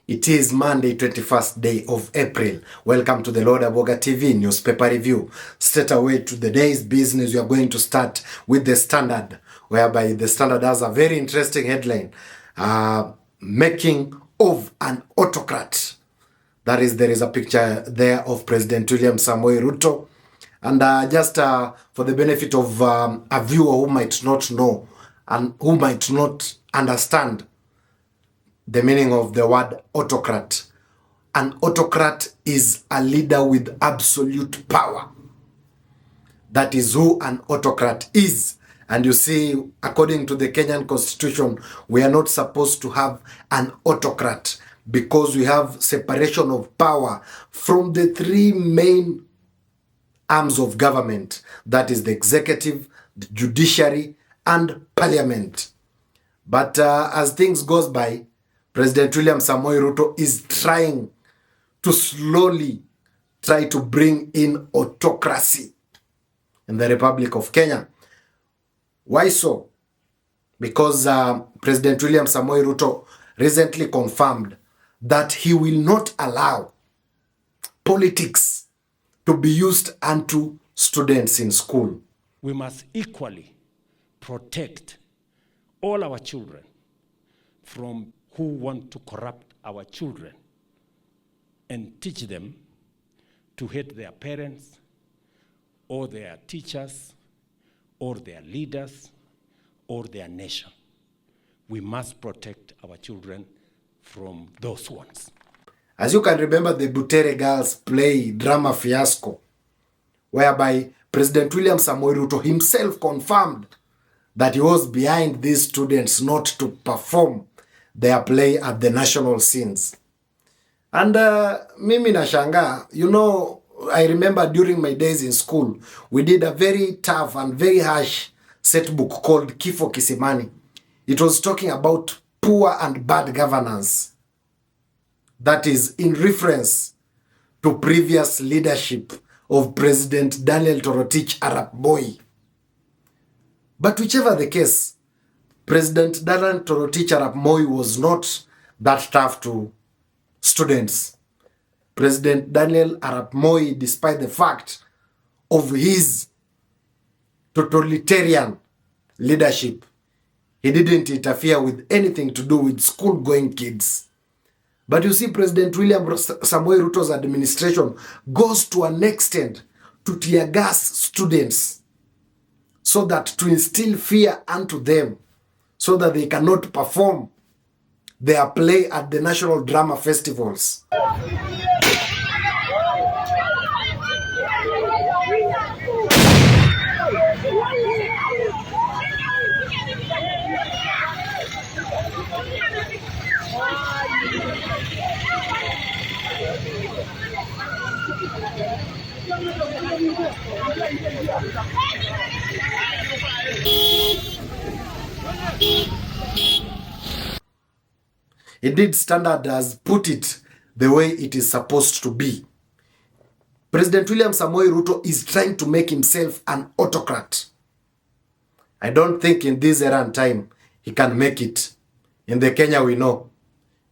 It is Monday, 21st day of April. Welcome to the Lord Aboga TV newspaper review. Straight away to the day's business, we are going to start with the Standard, whereby the Standard has a very interesting headline. Making of an autocrat. That is, there is a picture there of President William Samoei Ruto. And just for the benefit of a viewer who might not know and who might not understand the meaning of the word autocrat. An autocrat is a leader with absolute power. That is who an autocrat is. And you see, according to the Kenyan Constitution, we are not supposed to have an autocrat because we have separation of power from the three main arms of government. That is the executive, the judiciary, and parliament. But as things goes by, President William Samoei Ruto is trying to slowly try to bring in autocracy in the Republic of Kenya. Why so? Because President William Samoei Ruto recently confirmed that he will not allow politics to be used unto students in school. We must equally protect all our children from who want to corrupt our children and teach them to hate their parents or their teachers or their leaders or their nation. We must protect our children from those ones. As you can remember, the Butere Girls play drama fiasco, whereby President William Samoei Ruto himself confirmed that he was behind these students not to perform their play at the national scenes. And mimi nashanga, you know, I remember during my days in school, we did a very tough and very harsh set book called Kifo Kisimani. It was talking about poor and bad governance. That is in reference to previous leadership of President Daniel Toroitich Arap Moi. But whichever the case, President Daniel Toroitich Arap Moi was not that tough to students. President Daniel Arap Moi, despite the fact of his totalitarian leadership, he didn't interfere with anything to do with school-going kids. But you see, President William Samoei Ruto's administration goes to an extent to tear gas students so that to instill fear unto them, so that they cannot perform their play at the national drama festivals. Indeed, Standard has put it the way it is supposed to be. President William Samoei Ruto is trying to make himself an autocrat. I don't think in this era and time he can make it. In the Kenya we know.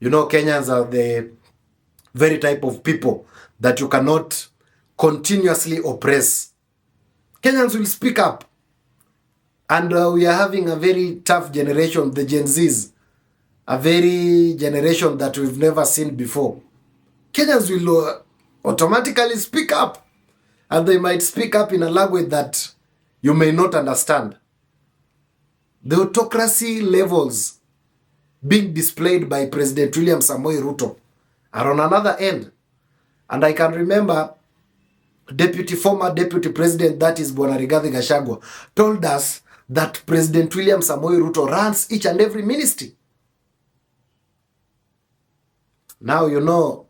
You know, Kenyans are the very type of people that you cannot continuously oppress. Kenyans will speak up. And we are having a very tough generation, the Gen Zs. A very generation that we've never seen before. Kenyans will automatically speak up. And they might speak up in a language that you may not understand. The autocracy levels being displayed by President William Samoei Ruto are on another end. And I can remember former deputy president, that is Bwana Rigathi Gachagua, told us that President William Samoei Ruto runs each and every ministry. Now, you know,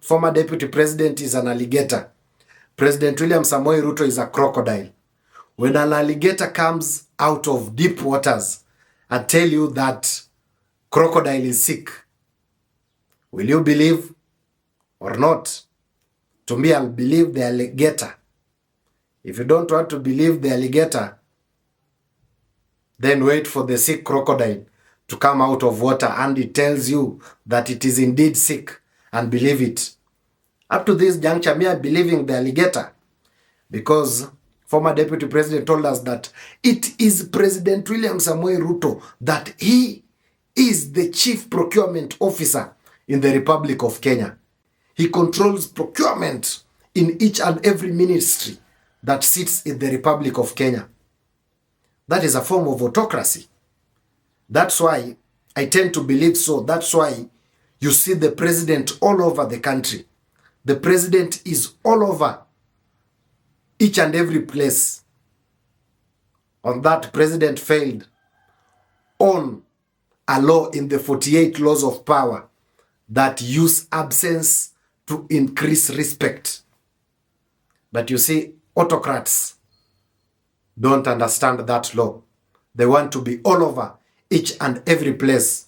former deputy president is an alligator. President William Samoei Ruto is a crocodile. When an alligator comes out of deep waters and tell you that crocodile is sick, will you believe or not? To me, I'll believe the alligator. If you don't want to believe the alligator, then wait for the sick crocodile to come out of water, and it tells you that it is indeed sick, and believe it. Up to this juncture, me, I'm believing the alligator, because former deputy president told us that it is President William Samoei Ruto, that he is the chief procurement officer in the Republic of Kenya. He controls procurement in each and every ministry that sits in the Republic of Kenya. That is a form of autocracy. That's why I tend to believe so. That's why you see the president all over the country. The president is all over each and every place. On that, president failed on a law in the 48 laws of power that use absence to increase respect. But you see, autocrats don't understand that law. They want to be all over each and every place.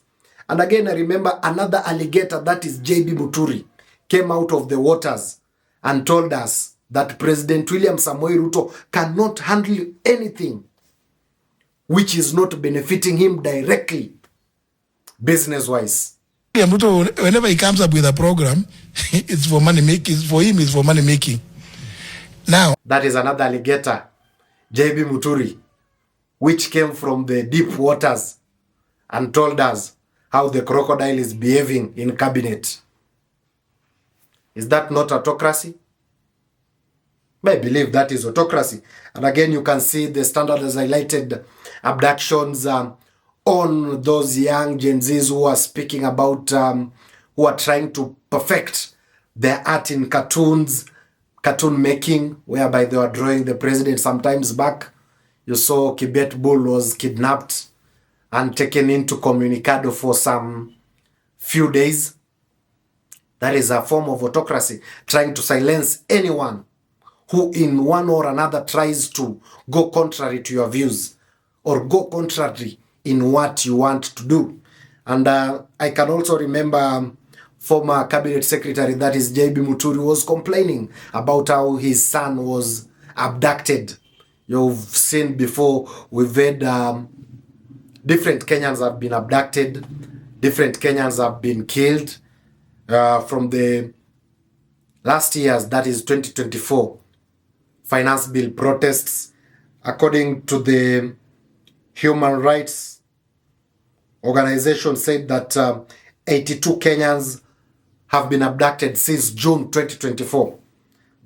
And again, I remember another alligator, that is JB Muturi, came out of the waters and told us that President William Samoei Ruto cannot handle anything which is not benefiting him directly, business-wise. Ruto, whenever he comes up with a program, it's for money making. For him, it's for money making. Now, that is another alligator, JB Muturi, which came from the deep waters and told us how the crocodile is behaving in cabinet. Is that not autocracy? I believe that is autocracy. And again, you can see the Standard has highlighted abductions on those young Gen Zs who are speaking about, who are trying to perfect their art in cartoons, cartoon making, whereby they were drawing the president. Sometimes back, you saw Kibet Bull was kidnapped and taken into Communicado for some few days. That is a form of autocracy, trying to silence anyone who in one or another tries to go contrary to your views or go contrary in what you want to do. And I can also remember former cabinet secretary, that is JB Muturi, was complaining about how his son was abducted. You've seen before, we've had different Kenyans have been abducted, different Kenyans have been killed from the last year's, that is 2024, finance bill protests. According to the human rights organization, said that 82 Kenyans have been abducted since June 2024.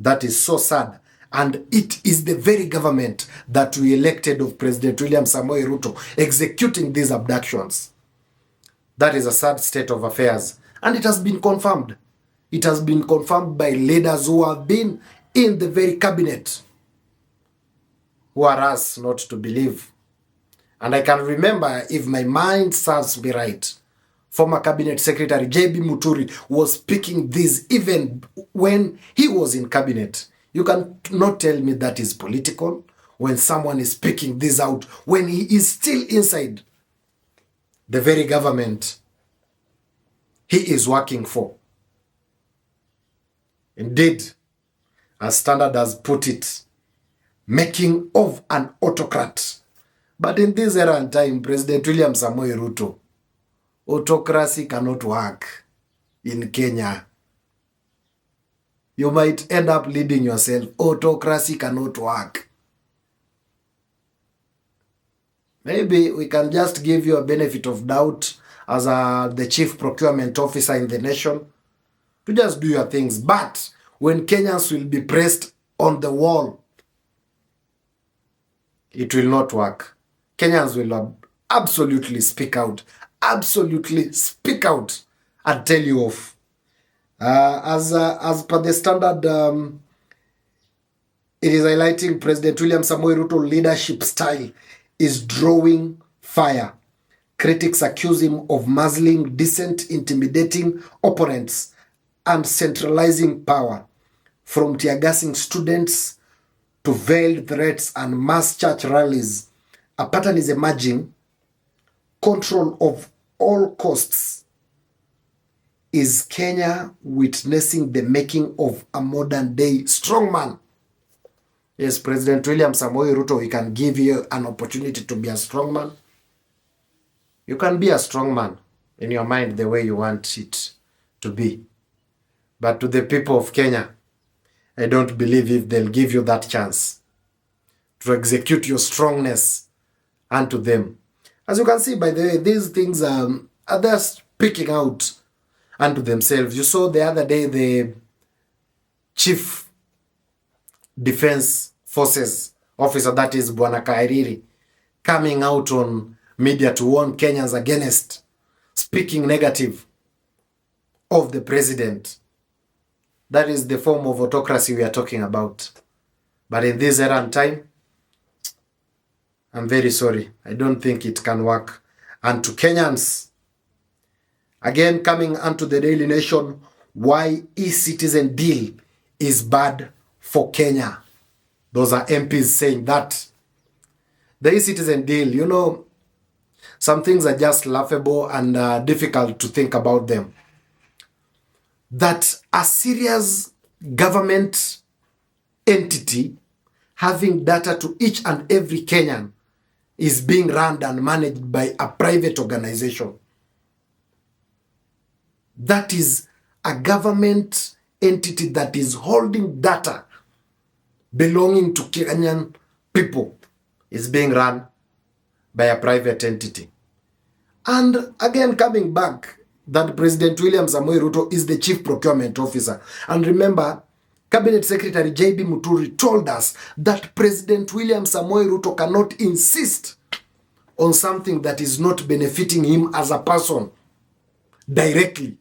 That is so sad. And it is the very government that we elected of President William Samoei Ruto executing these abductions. That is a sad state of affairs. And it has been confirmed. It has been confirmed by leaders who have been in the very cabinet, who are us not to believe. And I can remember, if my mind serves me right, former cabinet secretary JB Muturi was speaking this even when he was in cabinet. You can not tell me that is political when someone is speaking this out when he is still inside the very government he is working for. Indeed, as Standard has put it, making of an autocrat. But in this era and time, President William Samoei Ruto, autocracy cannot work in Kenya. You might end up leading yourself. Autocracy cannot work. Maybe we can just give you a benefit of doubt as the chief procurement officer in the nation to just do your things. But when Kenyans will be pressed on the wall, it will not work. Kenyans will absolutely speak out. Absolutely speak out and tell you off. As per the Standard, it is highlighting President William Samoei Ruto leadership style is drawing fire. Critics accuse him of muzzling dissent, intimidating opponents, and centralizing power, from tear-gassing students to veiled threats and mass church rallies. A pattern is emerging. Control of all costs. Is Kenya witnessing the making of a modern-day strongman? Yes, President William Samoei Ruto, he can give you an opportunity to be a strongman. You can be a strong man in your mind the way you want it to be. But to the people of Kenya, I don't believe if they'll give you that chance to execute your strongness unto them. As you can see, by the way, these things are they're speaking out unto themselves. You saw the other day the Chief Defense Forces officer, that is Bwana Kairiri, coming out on media to warn Kenyans against speaking negative of the president. That is the form of autocracy we are talking about. But in this era and time, I'm very sorry. I don't think it can work. And to Kenyans, again, coming onto the Daily Nation, why e-citizen deal is bad for Kenya. Those are MPs saying that. The e-citizen deal, you know, some things are just laughable and difficult to think about them. That a serious government entity having data to each and every Kenyan is being run and managed by a private organization. That is a government entity that is holding data belonging to Kenyan people is being run by a private entity. And again, coming back, that President William Samoei Ruto is the Chief Procurement Officer. And remember, Cabinet Secretary J.B. Muturi told us that President William Samoei Ruto cannot insist on something that is not benefiting him as a person directly.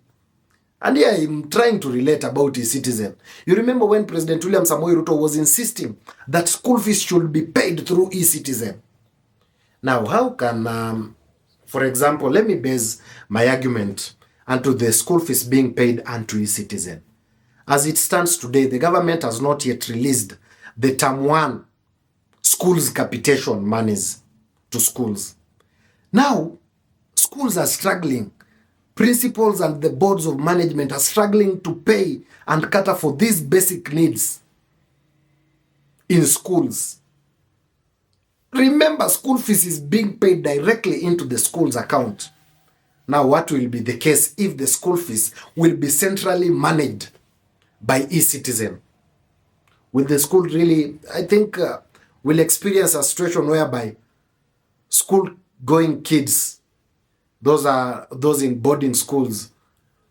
And here I'm trying to relate about his citizen. You remember when President William Samoei Ruto was insisting that school fees should be paid through e-citizen. Now, how can, for example, let me base my argument onto the school fees being paid onto e-citizen. As it stands today, the government has not yet released the term 1 schools capitation monies to schools. Now, schools are struggling. Principals and the boards of management are struggling to pay and cater for these basic needs in schools. Remember, school fees is being paid directly into the school's account. Now, what will be the case if the school fees will be centrally managed by e-citizen? Will the school really, I think, will experience a situation whereby school-going kids, those in boarding schools,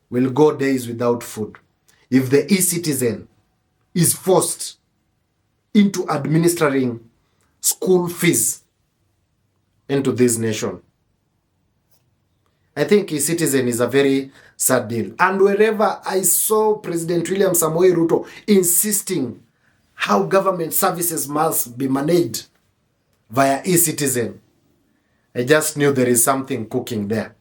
will go days without food if the e-citizen is forced into administering school fees into this nation. I think e-citizen is a very sad deal. And wherever I saw President William Samoei Ruto insisting how government services must be managed via e-citizen, I just knew there is something cooking there.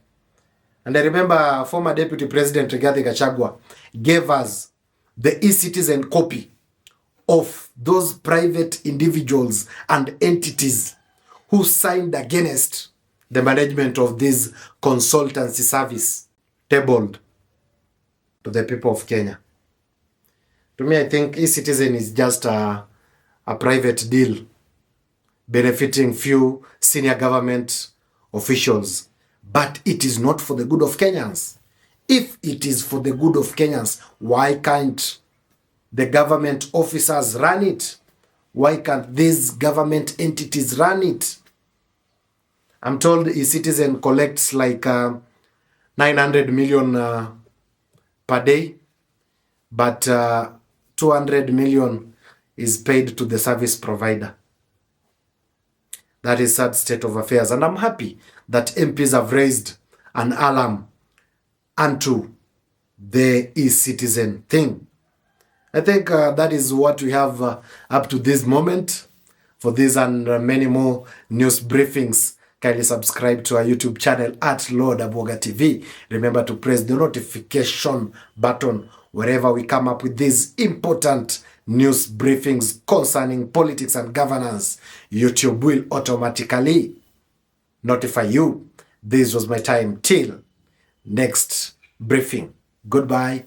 And I remember former Deputy President Rigathi Gachagua gave us the e-citizen copy of those private individuals and entities who signed against the management of this consultancy service tabled to the people of Kenya. To me, I think e-citizen is just a private deal benefiting few senior government officials, but it is not for the good of Kenyans. If it is for the good of Kenyans, why can't the government officers run it? Why can't these government entities run it? I'm told e-citizen collects like 900 million per day, but 200 million is paid to the service provider. That is sad state of affairs. And I'm happy that MPs have raised an alarm onto the e-citizen thing. I think that is what we have up to this moment. For this and many more news briefings, kindly subscribe to our YouTube channel at Lord Aboga TV. Remember to press the notification button wherever we come up with these important news briefings concerning politics and governance. YouTube will automatically notify you. This was my time till next briefing. Goodbye.